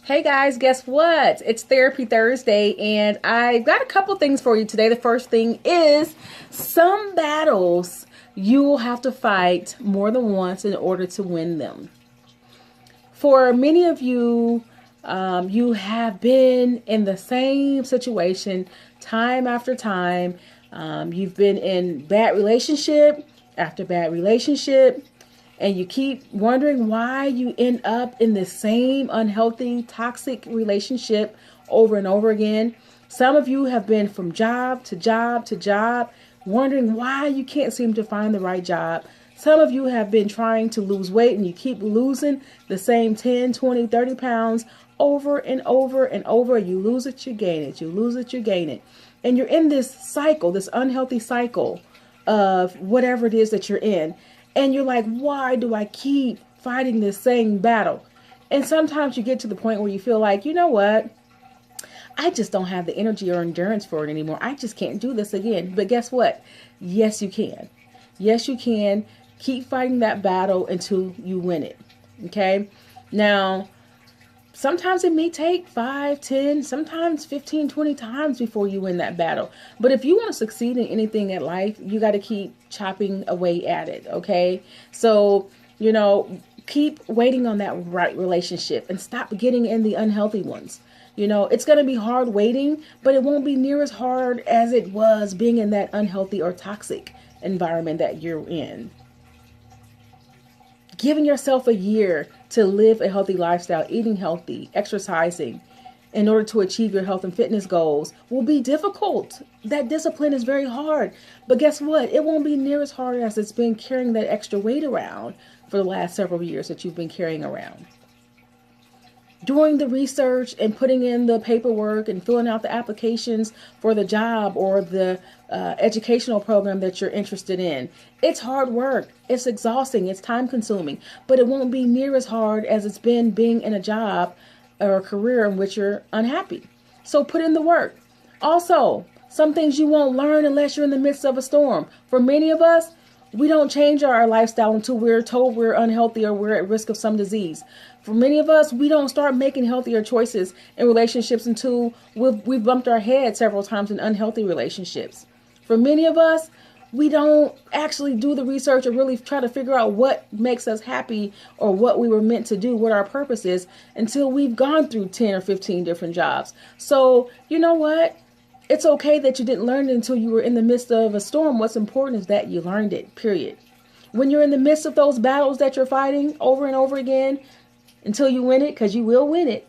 Hey guys, guess what? It's Therapy Thursday, and I've got a couple things for you today. The first thing is some battles you will have to fight more than once in order to win them. For many of you, you have been in the same situation time after time. You've been in bad relationship after bad relationship, and you keep wondering why you end up in the same unhealthy, toxic relationship over and over again. Some of you have been from job to job to job, wondering why you can't seem to find the right job. Some of you have been trying to lose weight and you keep losing the same 10, 20, 30 pounds over and over and over. You lose it, you gain it. You lose it, you gain it. And you're in this cycle, this unhealthy cycle of whatever it is that you're in. And you're like, why do I keep fighting this same battle? And sometimes you get to the point where you feel like, you know what? I just don't have the energy or endurance for it anymore. I just can't do this again. But guess what? Yes, you can. Yes, you can. Keep fighting that battle until you win it. Okay? Now, sometimes it may take 5, 10, sometimes 15, 20 times before you win that battle. But if you want to succeed in anything in life, you got to keep chopping away at it, okay? So, keep waiting on that right relationship and stop getting in the unhealthy ones. It's going to be hard waiting, but it won't be near as hard as it was being in that unhealthy or toxic environment that you're in. Giving yourself a year to live a healthy lifestyle, eating healthy, exercising, in order to achieve your health and fitness goals will be difficult. That discipline is very hard. But guess what? It won't be near as hard as it's been carrying that extra weight around for the last several years that you've been carrying around. Doing the research and putting in the paperwork and filling out the applications for the job or the educational program that you're interested in. It's hard work. It's exhausting. It's time consuming, but it won't be near as hard as it's been being in a job or a career in which you're unhappy. So put in the work. Also, some things you won't learn unless you're in the midst of a storm. For many of us, we don't change our lifestyle until we're told we're unhealthy or we're at risk of some disease. For many of us, we don't start making healthier choices in relationships until we've bumped our head several times in unhealthy relationships. For many of us, we don't actually do the research or really try to figure out what makes us happy or what we were meant to do, what our purpose is, until we've gone through 10 or 15 different jobs. So, you know what? It's okay that you didn't learn it until you were in the midst of a storm. What's important is that you learned it, period. When you're in the midst of those battles that you're fighting over and over again until you win it, because you will win it,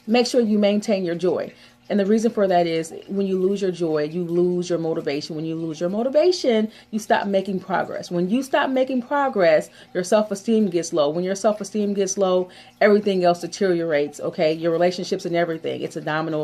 make sure you maintain your joy. And the reason for that is when you lose your joy, you lose your motivation. When you lose your motivation, you stop making progress. When you stop making progress, your self-esteem gets low. When your self-esteem gets low, everything else deteriorates, okay? Your relationships and everything. It's a domino